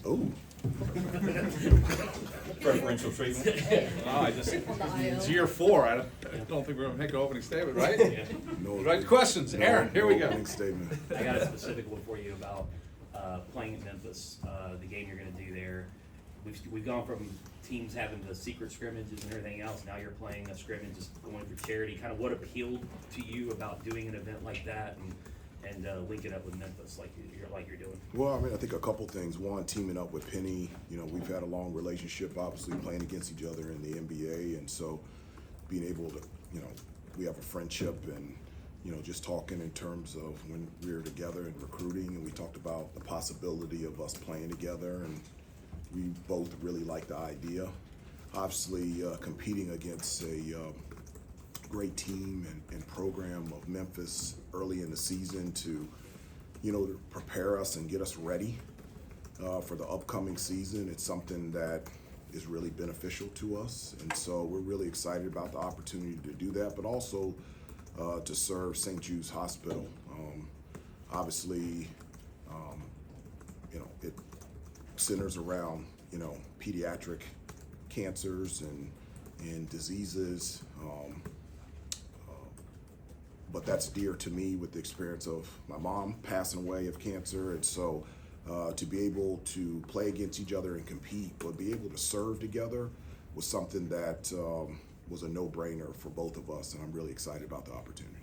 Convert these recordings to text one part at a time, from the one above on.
Oh. Preferential treatment. It's year 4. I don't think we're going to make an opening statement, right? Yeah. No, Right questions. Aaron, here we go. opening statement. I got a specific one for you about playing at Memphis, the game you're going to do there. We've gone from teams having the secret scrimmages and everything else. Now you're playing a scrimmage, just going for charity. Kind of what appealed to you about doing an event like that and link it up with Memphis like you're doing? Well, I mean, I think a couple things. One, teaming up with Penny. You know, we've had a long relationship, obviously playing against each other in the NBA, and so being able to, you know, we have a friendship and, you know, just talking in terms of when we were together in recruiting, and we talked about the possibility of us playing together, and we both really like the idea. Obviously, competing against a great team and program of Memphis early in the season to, you know, to prepare us and get us ready for the upcoming season. It's something that is really beneficial to us, and so we're really excited about the opportunity to do that, but also to serve St. Jude's Hospital. Obviously, you know, it centers around, you know, pediatric cancers and diseases. But that's dear to me with the experience of my mom passing away of cancer, and so to be able to play against each other and compete, but be able to serve together was something that was a no-brainer for both of us, and I'm really excited about the opportunity.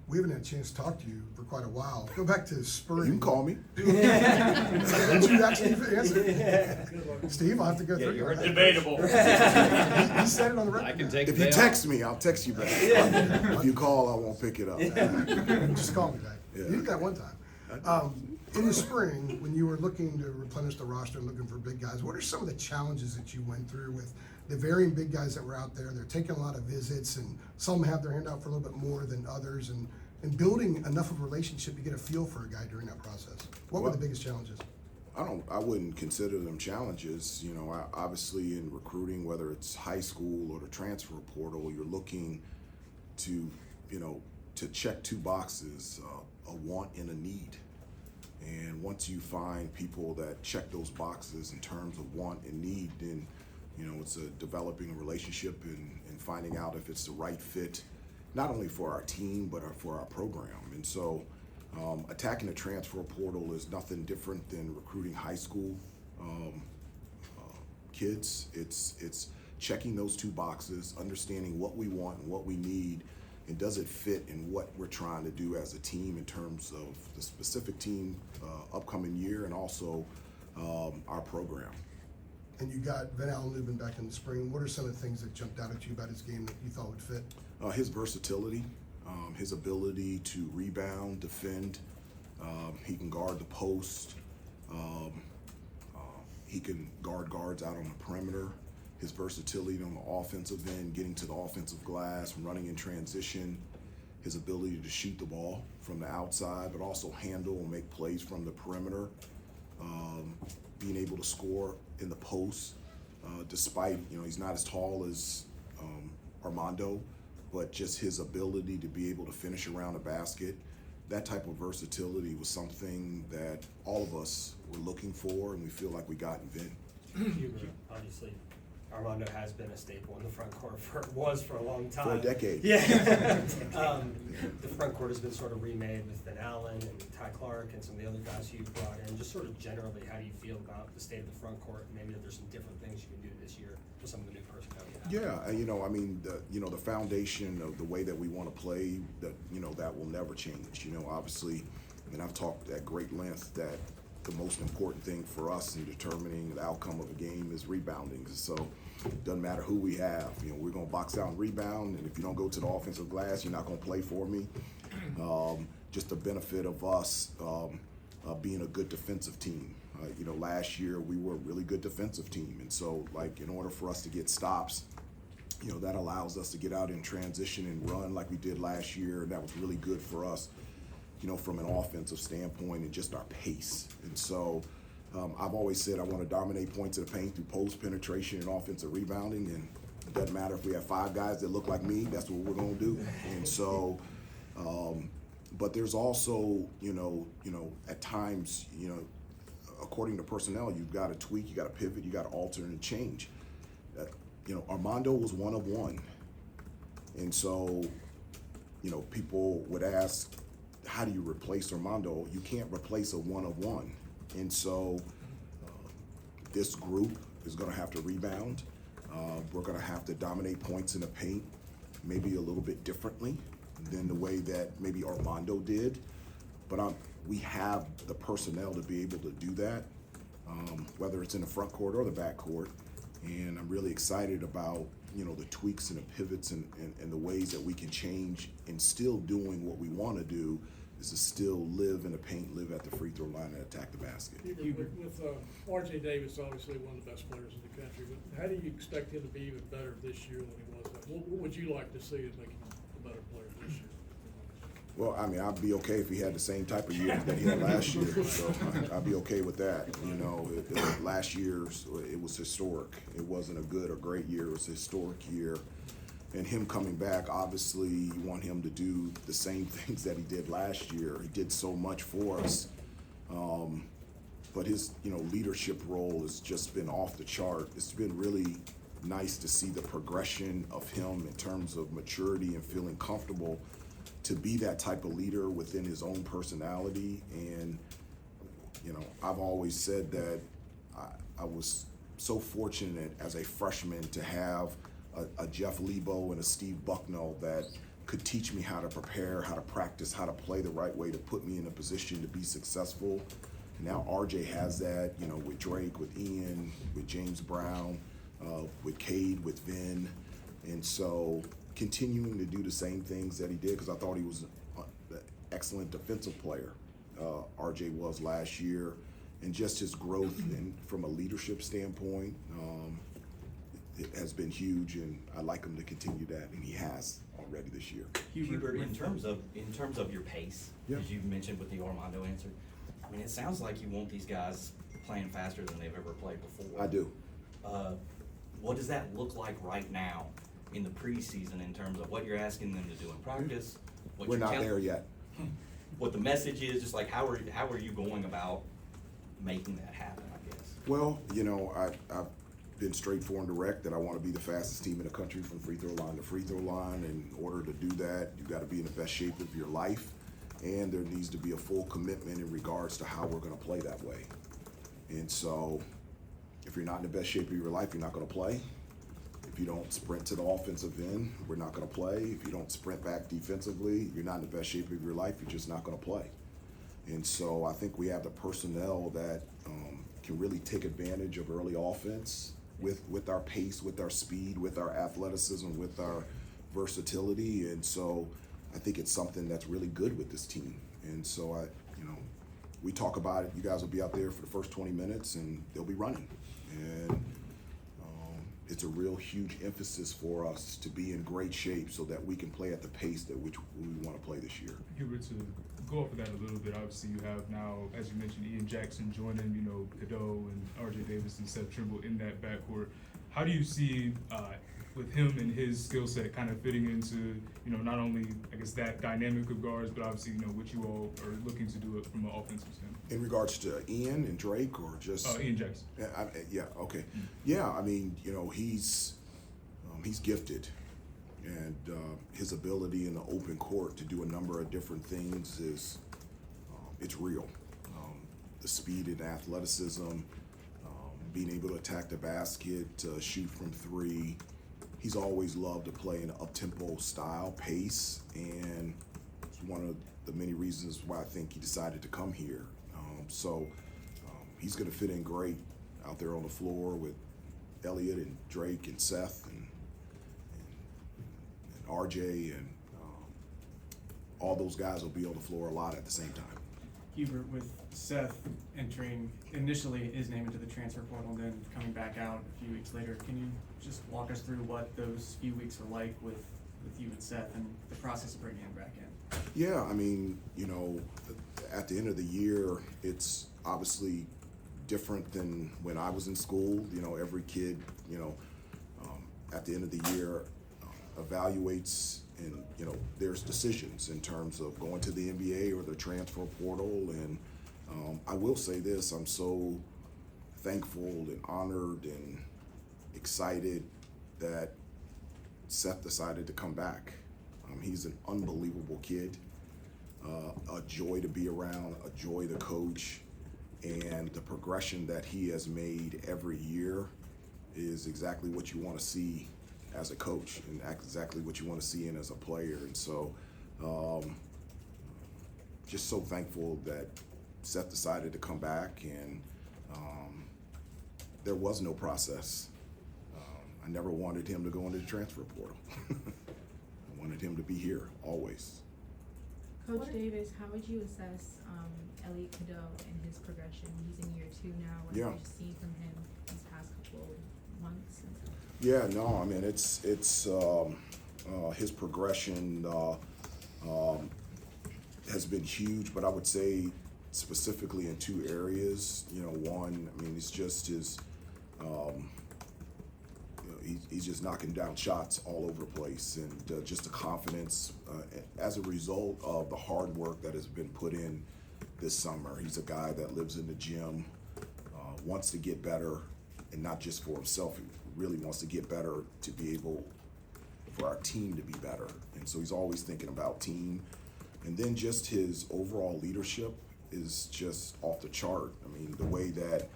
We haven't had a chance to talk to you for quite a while. Go back to spring. You can call me. Did you actually answer? Steve, I'll have to go through You're it. debatable. He said it on the record. I can take If the you day text me, I'll text you back. If you call, I won't pick it up. Just call me back. Yeah. You did that one time. In the spring, when you were looking to replenish the roster and looking for big guys, what are some of the challenges that you went through with the varying big guys that were out there? They're taking a lot of visits, and some have their hand out for a little bit more than others, and building enough of a relationship to get a feel for a guy during that process. What were the biggest challenges? I wouldn't consider them challenges. You know, obviously in recruiting, whether it's high school or the transfer portal, you're looking to, you know, to check two boxes, a want and a need. And once you find people that check those boxes in terms of want and need, then, you know, it's developing a relationship and finding out if it's the right fit, not only for our team, but for our program. And so attacking the transfer portal is nothing different than recruiting high school kids. It's checking those two boxes, understanding what we want and what we need, and does it fit in what we're trying to do as a team in terms of the specific team upcoming year and also our program. And you got Van Allen back in the spring. What are some of the things that jumped out at you about his game that you thought would fit? His versatility, his ability to rebound, defend. He can guard the post. He can guard guards out on the perimeter. His versatility on the offensive end, getting to the offensive glass, running in transition. His ability to shoot the ball from the outside, but also handle and make plays from the perimeter. Being able to score in the post, despite, you know, he's not as tall as Armando, but just his ability to be able to finish around the basket. That type of versatility was something that all of us were looking for, and we feel like we got in Vin. Hubert, obviously, Armando has been a staple in the front court for a long time. For a decade. Yeah. The front court has been sort of remade with Van Allen and Ty Clark and some of the other guys who you've brought in. Just sort of generally, how do you feel about the state of the front court? Maybe that there's some different things you can do this year with some of the new personnel you have. Yeah, you know, I mean, the foundation of the way that we want to play, that, you know, that will never change. You know, obviously, and I've talked at great length that the most important thing for us in determining the outcome of a game is rebounding. So it doesn't matter who we have. You know, we're going to box out and rebound, and if you don't go to the offensive glass, you're not going to play for me. Just the benefit of us being a good defensive team. You know, last year we were a really good defensive team, and so, like, in order for us to get stops, you know, that allows us to get out in transition and run like we did last year, and that was really good for us, you know, from an offensive standpoint and just our pace. And so I've always said I want to dominate points in the paint through post penetration and offensive rebounding, and it doesn't matter if we have 5 guys that look like me, that's what we're going to do. And so, but there's also, you know, at times, you know, according to personnel, you've got to tweak, you got to pivot, you got to alter and change. Armando was one of one. And so, people would ask, how do you replace Armando? You can't replace a one of one. And so this group is going to have to rebound. We're going to have to dominate points in the paint, maybe a little bit differently than the way that maybe Armando did. But we have the personnel to be able to do that, whether it's in the front court or the back court. And I'm really excited about, the tweaks and the pivots and the ways that we can change and still doing what we want to do is to still live in the paint, live at the free throw line, and attack the basket. With R.J. Davis, obviously one of the best players in the country, but how do you expect him to be even better this year than he was? What would you like to see to make him a better player this year? Well, I mean, I'd be okay if he had the same type of year that he had last year. So I'd be okay with that. Last year's, it was historic. It wasn't a good or great year. It was a historic year. And him coming back, obviously, you want him to do the same things that he did last year. He did so much for us. But his, leadership role has just been off the chart. It's been really nice to see the progression of him in terms of maturity and feeling comfortable to be that type of leader within his own personality. And, I've always said that I was so fortunate as a freshman to have a Jeff Lebo and a Steve Bucknell that could teach me how to prepare, how to practice, how to play the right way to put me in a position to be successful. Now RJ has that, with Drake, with Ian, with James Brown, with Cade, with Vin. And so continuing to do the same things that he did, because I thought he was an excellent defensive player. RJ was last year, and just his growth and from a leadership standpoint, it has been huge, and I'd like him to continue that, and he has already this year. Hubert, in terms of your pace, Yeah. as you mentioned with the Armando answer, I mean, it sounds like you want these guys playing faster than they've ever played before. I do. What does that look like right now in the preseason in terms of what you're asking them to do in practice? What We're you're not there yet. What the message is, just like how are you going about making that happen, I guess? Well, I've been straightforward and direct that I want to be the fastest team in the country from free throw line to free throw line. In order to do that, you've got to be in the best shape of your life, and there needs to be a full commitment in regards to how we're going to play that way. And so if you're not in the best shape of your life, you're not going to play. If you don't sprint to the offensive end, we're not going to play. If you don't sprint back defensively, you're not in the best shape of your life, you're just not going to play. And so I think we have the personnel that can really take advantage of early offense with our pace, with our speed, with our athleticism, with our versatility. And so I think it's something that's really good with this team. And so we talk about it. You guys will be out there for the first 20 minutes and they'll be running. And it's a real huge emphasis for us to be in great shape so that we can play at the pace that which we want to play this year. Hubert, to go off of that a little bit, obviously you have now, as you mentioned, Ian Jackson joining, Cadeau and R.J. Davis and Seth Trimble in that backcourt. How do you see with him and his skill set kind of fitting into, not only, I guess, that dynamic of guards, but obviously, what you all are looking to do it from an offensive standpoint? In regards to Ian and Drake, or just Ian Jackson. Yeah, okay. Mm-hmm. Yeah, I mean, he's gifted, and his ability in the open court to do a number of different things is it's real. The speed and athleticism, being able to attack the basket, shoot from three. He's always loved to play in an up-tempo style, pace, and it's one of the many reasons why I think he decided to come here. So he's going to fit in great out there on the floor with Elliott and Drake and Seth and RJ, and all those guys will be on the floor a lot at the same time. Hubert, with Seth entering initially his name into the transfer portal, then coming back out a few weeks later, can you just walk us through what those few weeks are like with you and Seth and the process of bringing him back in? Yeah, I mean, at the end of the year, it's obviously different than when I was in school. Every kid, at the end of the year, evaluates, and there's decisions in terms of going to the NBA or the transfer portal, and I will say this, I'm so thankful and honored and excited that Seth decided to come back. He's an unbelievable kid, a joy to be around, a joy to coach, and the progression that he has made every year is exactly what you want to see as a coach and exactly what you want to see in as a player. And so just so thankful that Seth decided to come back, and there was no process. I never wanted him to go into the transfer portal. I wanted him to be here always. Coach Davis, how would you assess Elliott Cadeau and his progression? He's in year 2 now. What have you seen from him these past couple months? Yeah, no, I mean it's his progression has been huge, but I would say specifically in 2 areas. You know, one, I mean, it's just his. He's just knocking down shots all over the place, and just the confidence as a result of the hard work that has been put in this summer. He's a guy that lives in the gym, wants to get better, and not just for himself. He really wants to get better to be able for our team to be better. And so he's always thinking about team. And then just his overall leadership is just off the chart. I mean, the way that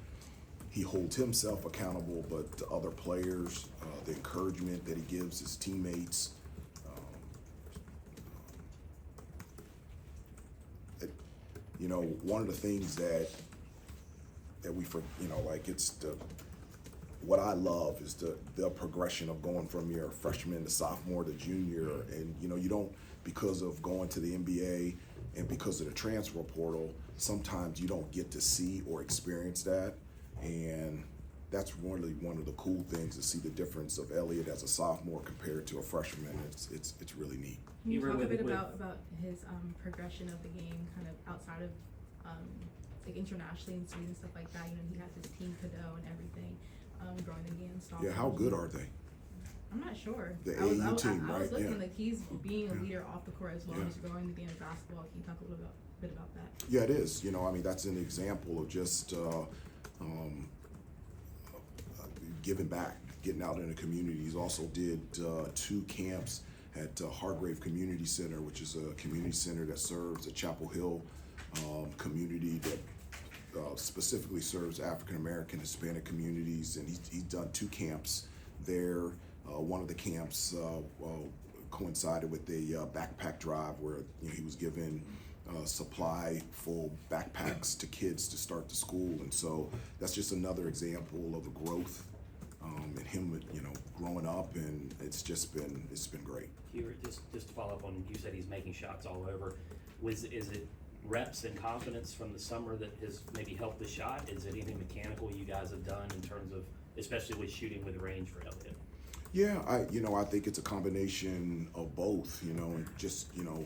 he holds himself accountable, but the other players, the encouragement that he gives his teammates. You know, one of the things that we, you know, like what I love is the progression of going from your freshman to sophomore to junior, and you know, you don't, because of going to the NBA and because of the transfer portal, sometimes you don't get to see or experience that. And that's really one of the cool things, to see the difference of Elliott as a sophomore compared to a freshman. It's really neat. Can you You were talk a with- bit with- about his progression of the game, kind of outside of like internationally in Sweden and stuff like that? You know, he has his team Cadeau and everything, growing the game. Yeah, how good are they? I'm not sure. The I was, AAU team, I was right? looking Yeah. like he's being a leader off the court as well Yeah. as growing the game of basketball. Can you talk a little bit about that? Yeah, it is. You know, I mean, that's an example of just giving back, getting out in the community. He's also did 2 camps at Hargrave Community Center, which is a community center that serves the Chapel Hill community that specifically serves African American, Hispanic communities. And he's done 2 camps there. One of the camps coincided with a backpack drive where, you know, he was given supply full backpacks to kids to start the school. And so that's just another example of the growth and him, you know, growing up, and it's been great. Hubert, just to follow up on, you said he's making shots all over. Is it reps and confidence from the summer that has maybe helped the shot? Is it anything mechanical you guys have done in terms of, especially with shooting with range for Elliott? Yeah, I think it's a combination of both, you know, and just, you know,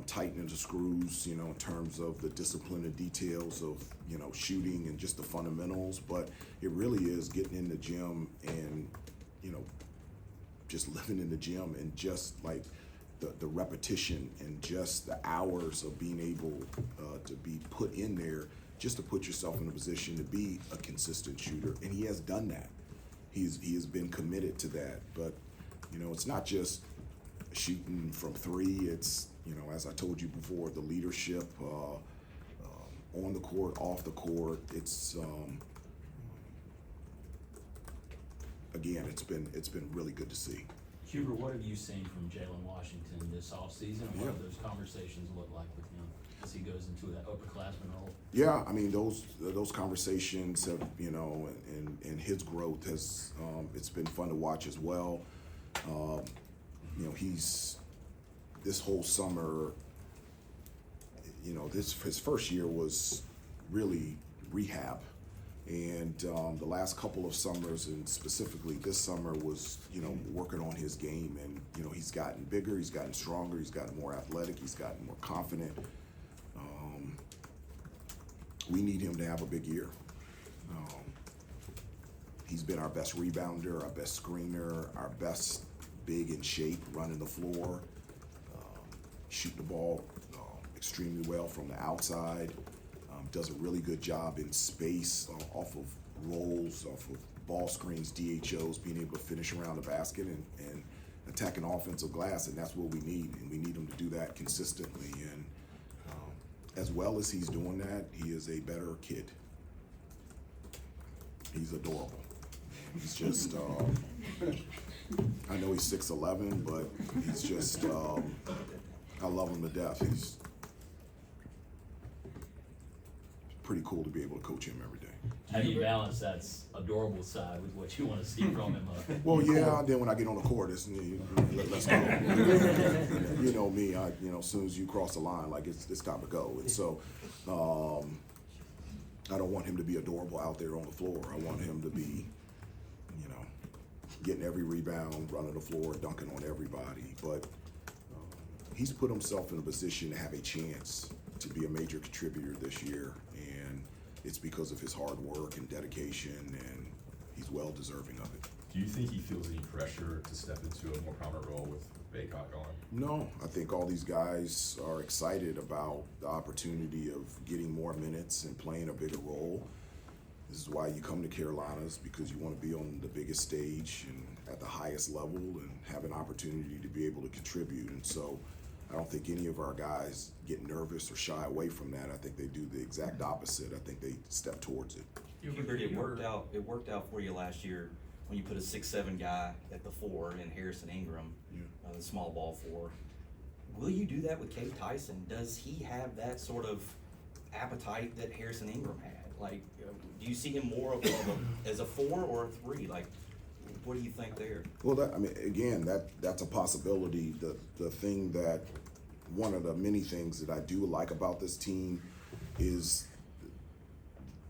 tightening the screws, you know, in terms of the discipline and details of, you know, shooting and just the fundamentals. But it really is getting in the gym and, you know, just living in the gym, and just like the repetition and just the hours of being able to be put in there just to put yourself in a position to be a consistent shooter. And he has done that. He has been committed to that. But, you know, it's not just shooting from 3. It's, you know, as I told you before, the leadership on the court, off the court. It's again, it's been really good to see. Hubert, what have you seen from Jaylen Washington this offseason? And what do those conversations look like with him as he goes into that upperclassman role? Yeah, I mean, those conversations have, you know, and his growth has, it's been fun to watch as well. You know, this whole summer, you know, his first year was really rehab. And the last couple of summers, and specifically this summer, was, you know, working on his game. And, you know, he's gotten bigger, he's gotten stronger, he's gotten more athletic, he's gotten more confident. We need him to have a big year. He's been our best rebounder, our best screener, our best big in shape, running the floor, shooting the ball extremely well from the outside, does a really good job in space, off of rolls, off of ball screens, DHOs, being able to finish around the basket and attacking offensive glass, and that's what we need. And we need him to do that consistently. And as well as he's doing that, he is a better kid. He's adorable. He's just, I know he's 6'11", but he's just, I love him to death. He's pretty cool to be able to coach him every day. How do you balance that adorable side with what you want to see from him? Well, yeah, then when I get on the court, it's, let's go. You know me, as soon as you cross the line, like it's time to go. And so, I don't want him to be adorable out there on the floor. I want him to be, getting every rebound, running the floor, dunking on everybody. But he's put himself in a position to have a chance to be a major contributor this year, and it's because of his hard work and dedication, and he's well deserving of it. Do you think he feels any pressure to step into a more prominent role with Baycott gone? No, I think all these guys are excited about the opportunity of getting more minutes and playing a bigger role. This is why you come to Carolinas, because you want to be on the biggest stage and at the highest level and have an opportunity to be able to contribute. And so I don't think any of our guys get nervous or shy away from that. I think they do the exact opposite. I think they step towards it. Hubert, it worked out for you last year when you put a 6'7" guy at the 4 in Harrison Ingram, the small ball 4. Will you do that with Cade Tyson? Does he have that sort of appetite that Harrison Ingram had? Like, do you see him more of as a 4 or a 3? Like, what do you think there? Well, again, that's a possibility. The thing that, one of the many things that I do like about this team is,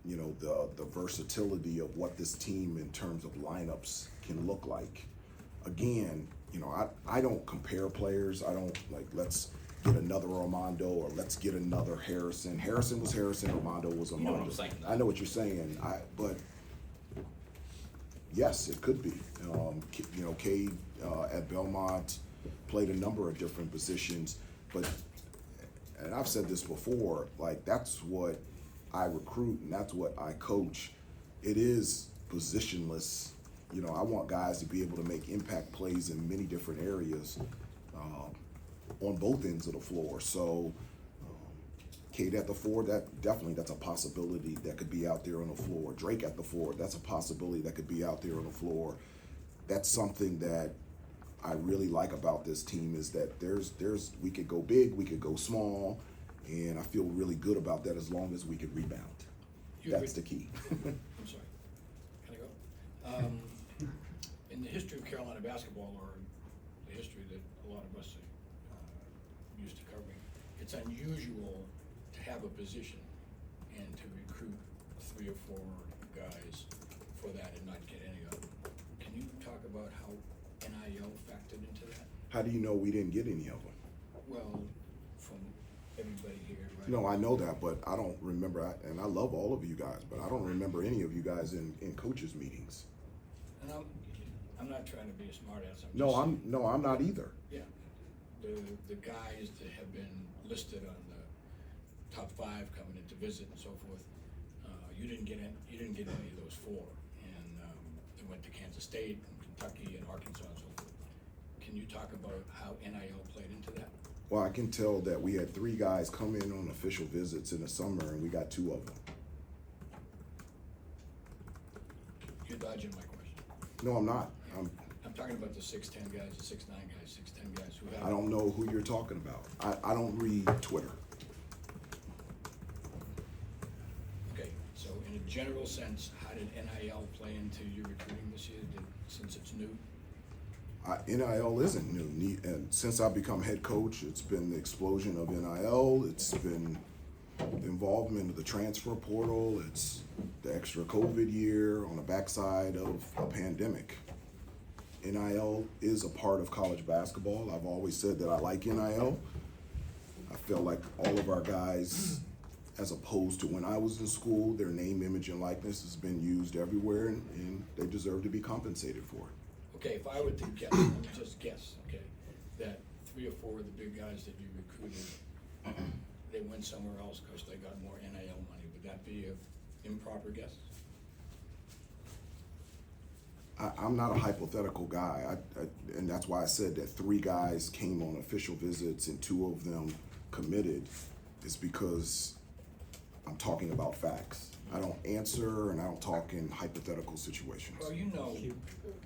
the versatility of what this team in terms of lineups can look like. Again, I don't compare players. I don't let's get another Armando or let's get another Harrison. Harrison was Harrison, Armando was Armando. You know what I'm saying, though. I know what you're saying. But yes, it could be. Cade at Belmont played a number of different positions, and I've said this before, that's what I recruit and that's what I coach. It is positionless. I want guys to be able to make impact plays in many different areas on both ends of the floor. So Cade at the 4, that's a possibility that could be out there on the floor. Drake at the 4, that's a possibility that could be out there on the floor. That's something that I really like about this team, is that we could go big, we could go small, and I feel really good about that as long as we can rebound. That's the key. I'm sorry, can I go? In the history of Carolina basketball, or the history that a lot of us are used to covering, it's unusual to have a position and to recruit 3 or 4 guys for that and not get any of them. Can you talk about how NIL factored into that? How do you know we didn't get any of them? Well, from everybody here, right? I know that, but I don't remember, and I love all of you guys, but I don't remember any of you guys in coaches' meetings. And I'm not trying to be a smartass. I'm not either. Yeah, the guys that have been listed on the top 5 coming in to visit and so forth, you didn't get any of those 4, and they went to Kansas State and Kentucky and Arkansas and so forth. Can you talk about how NIL played into that? Well, I can tell that we had 3 guys come in on official visits in the summer, and we got 2 of them. You're dodging my question. No, I'm not. I'm talking about the 6'10" guys, the 6'9" guys, 6'10" guys who have. I don't know who you're talking about. I don't read Twitter. Okay, so in a general sense, how did NIL play into your recruiting this year, since it's new? NIL isn't new, and since I've become head coach, it's been the explosion of NIL. It's been the involvement of the transfer portal. It's the extra COVID year on the backside of a pandemic. NIL is a part of college basketball. I've always said that I like NIL. I feel like all of our guys, as opposed to when I was in school, their name, image, and likeness has been used everywhere, and they deserve to be compensated for it. Okay, if I were to guess, let me just guess, okay, that 3 or 4 of the big guys that you recruited, they went somewhere else because they got more NIL money, Would that be an improper guess? I'm not a hypothetical guy, and that's why I said that 3 guys came on official visits and 2 of them committed, is because I'm talking about facts. I don't answer and I don't talk in hypothetical situations. Well, you know,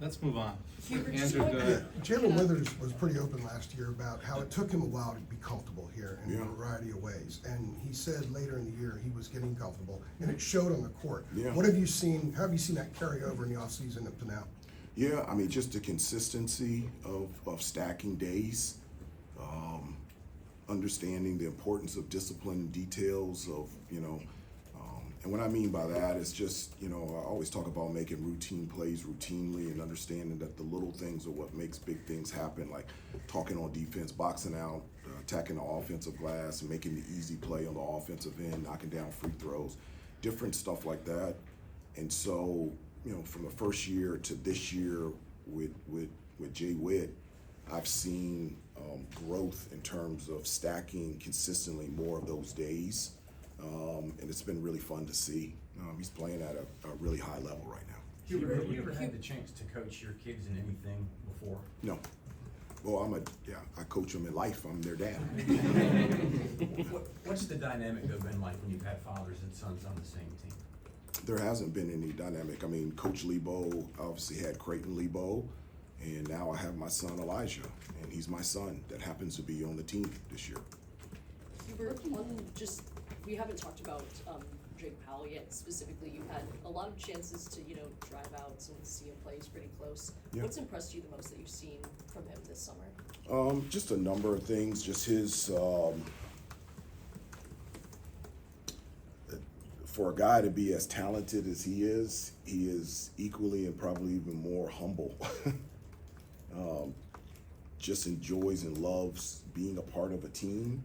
Let's move on. Hubert, Andrew, just go what- ahead. Jaylen Withers was pretty open last year about how it took him a while to be comfortable here in a Yeah. variety of ways. And he said later in the year he was getting comfortable, and it showed on the court. Yeah. What have you seen, how have you seen that carry over in the offseason up to now? Yeah, I mean, just the consistency of stacking days, understanding the importance of discipline and details of, and what I mean by that is just, I always talk about making routine plays routinely and understanding that the little things are what makes big things happen, like talking on defense, boxing out, attacking the offensive glass, and making the easy play on the offensive end, knocking down free throws, different stuff like that. And so, from the first year to this year with Jay Witt, I've seen growth in terms of stacking consistently more of those days, and it's been really fun to see. He's playing at a really high level right now. Hubert, have you ever had the chance to coach your kids in anything before? No. Well, I coach them in life. I'm their dad. What's the dynamic though been like when you've had fathers and sons on the same team? There hasn't been any dynamic. I mean, Coach Lebo obviously had Creighton Lebo, and now I have my son Elijah, and he's my son that happens to be on the team this year. Hubert, we haven't talked about Drake Powell yet specifically. You had a lot of chances to, drive out and see him play. He's pretty close. Yeah. What's impressed you the most that you've seen from him this summer? Just a number of things. Just his, for a guy to be as talented as he is equally and probably even more humble. Just enjoys and loves being a part of a team.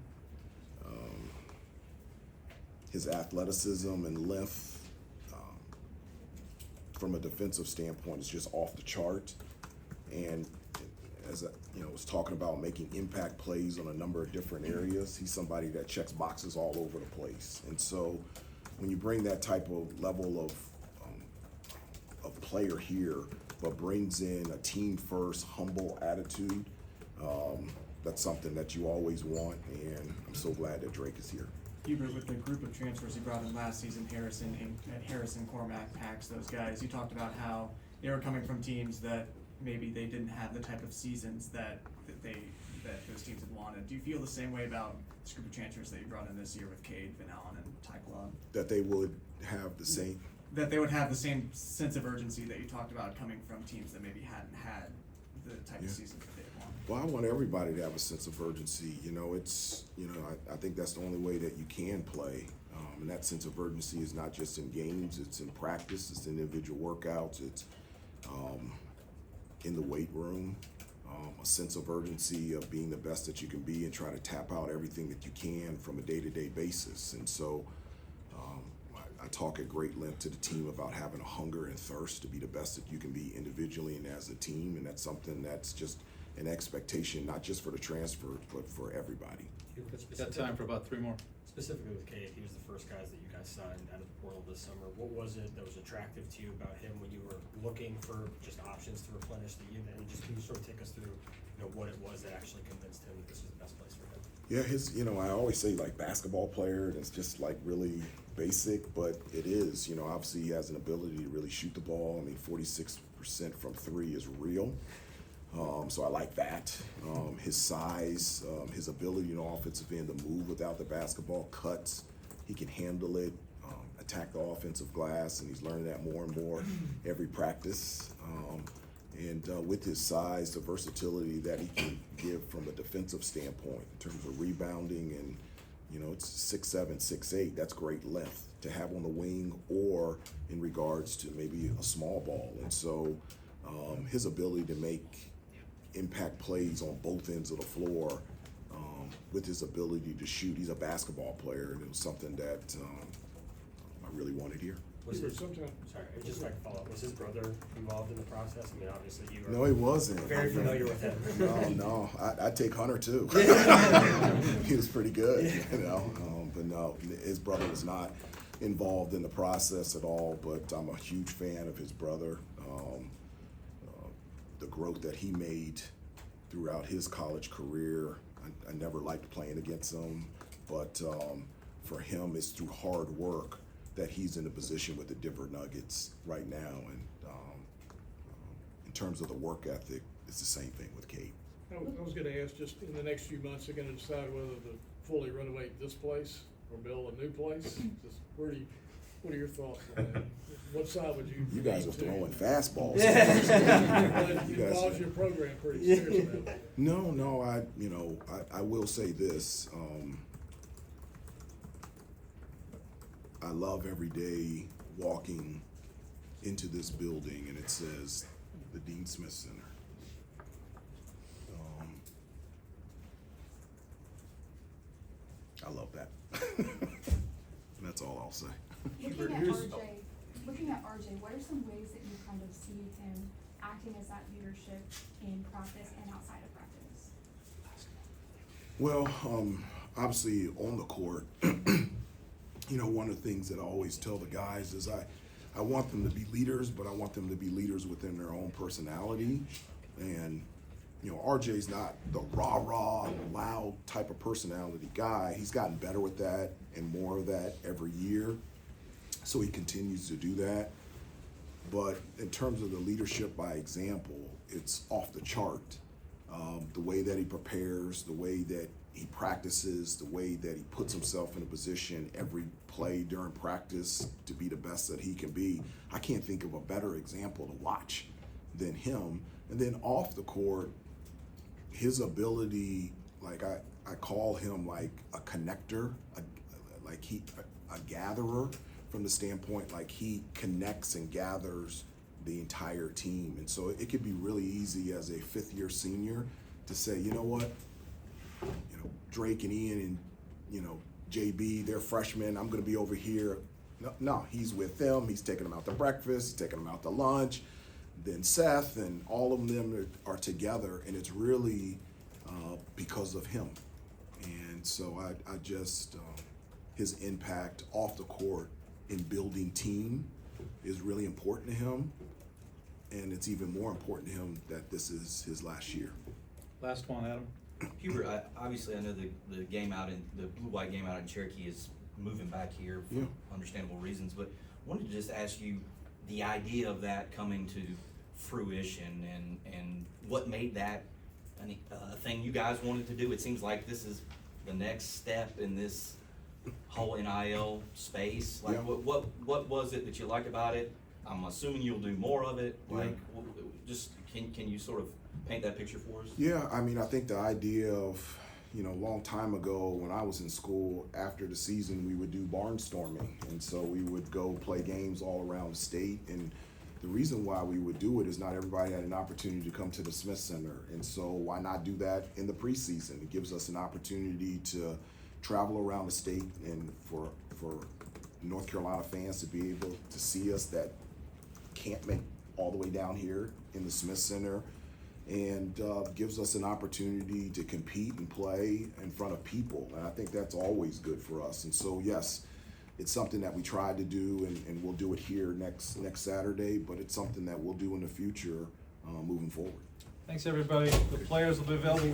His athleticism and length, from a defensive standpoint, is just off the chart. And as I was talking about making impact plays on a number of different areas, he's somebody that checks boxes all over the place. And so when you bring that type of level of player here, but brings in a team first, humble attitude, that's something that you always want, and I'm so glad that Drake is here. Hubert, with the group of transfers you brought in last season, Harrison, Cormac, Pax, those guys, you talked about how they were coming from teams that maybe they didn't have the type of seasons that those teams had wanted. Do you feel the same way about this group of transfers that you brought in this year with Cade, Van Allen, and Ty Club? That they would have the same. That they would have the same sense of urgency that you talked about coming from teams that maybe hadn't had the type of seasons that they had wanted. Well, I want everybody to have a sense of urgency. I think that's the only way that you can play. And that sense of urgency is not just in games, it's in practice, it's in individual workouts, it's in the weight room. A sense of urgency of being the best that you can be and try to tap out everything that you can from a day-to-day basis. And so I talk at great length to the team about having a hunger and thirst to be the best that you can be individually and as a team, and that's something that's just an expectation, not just for the transfer, but for everybody. Got time for about 3 more. Specifically with Cade, he was the first guys that you guys signed out of the portal this summer. What was it that was attractive to you about him when you were looking for just options to replenish the unit? And just can you sort of take us through, what it was that actually convinced him that this was the best place for him? Yeah, I always say basketball player, that's just really basic, but it is. Obviously he has an ability to really shoot the ball. 46% from 3 is real. So I like that. His size, his ability on the offensive end to move without the basketball, cuts, he can handle it, attack the offensive glass, and he's learning that more and more every practice. And with his size, the versatility that he can give from a defensive standpoint in terms of rebounding, and it's 6'7", 6'8", that's great length to have on the wing or in regards to maybe a small ball. And so his ability to make impact plays on both ends of the floor, with his ability to shoot, he's a basketball player, and it was something that I really wanted here. Just like follow up, was his brother involved in the process? Obviously you were. No, he wasn't. Very familiar with him. No, I'd take Hunter too. He was pretty good, but no, his brother was not. involved in the process at all, but I'm a huge fan of his brother. The growth that he made throughout his college career, I never liked playing against him, but for him, it's through hard work that he's in a position with the Denver Nuggets right now. And in terms of the work ethic, it's the same thing with Cade. I was gonna ask, just in the next few months, they're gonna decide whether to fully renovate this place or build a new place. Just what are your thoughts on that? What side would you? You guys are lean to? throwing fastballs. But it You guys involves are- your program pretty seriously. No, I will say this. I love every day walking into this building and it says the Dean Smith Center. I love that. And that's all I'll say. Looking at RJ, what are some ways that you kind of see him acting as that leadership in practice and outside of practice? Well, obviously on the court, one of the things that I always tell the guys is I want them to be leaders, but I want them to be leaders within their own personality. And, RJ's not the rah-rah, loud type of personality guy. He's gotten better with that and more of that every year. So he continues to do that. But in terms of the leadership by example, it's off the chart. The way that he prepares, the way that he practices, the way that he puts himself in a position every play during practice to be the best that he can be. I can't think of a better example to watch than him. And then off the court, his ability, like I call him like a connector, a gatherer, from the standpoint like he connects and gathers the entire team. And so it could be really easy as a fifth-year senior to say, you know what, Drake and Ian and JB, they're freshmen, I'm gonna be over here. No, he's with them, he's taking them out to breakfast, he's taking them out to lunch. Then Seth and all of them are together, and it's really because of him. And so I just, his impact off the court in building team is really important to him, and it's even more important to him that this is his last year. Last one, Adam. Hubert, obviously I know the game out in, the blue-white game out in Cherokee is moving back here for understandable reasons, but I wanted to just ask you the idea of that coming to fruition and what made that a thing you guys wanted to do. It seems like this is the next step in this whole NIL space. Like, what was it that you liked about it? I'm assuming you'll do more of it. Like, just can you sort of paint that picture for us? Yeah, I mean, I think the idea of, a long time ago when I was in school, after the season, we would do barnstorming. And so we would go play games all around the state. And the reason why we would do it is not everybody had an opportunity to come to the Smith Center. And so why not do that in the preseason? It gives us an opportunity to travel around the state and for North Carolina fans to be able to see us that can't make all the way down here in the Smith Center, and gives us an opportunity to compete and play in front of people. And I think that's always good for us. And so, yes, it's something that we tried to do, and we'll do it here next Saturday, but it's something that we'll do in the future moving forward. Thanks, everybody. The players will be available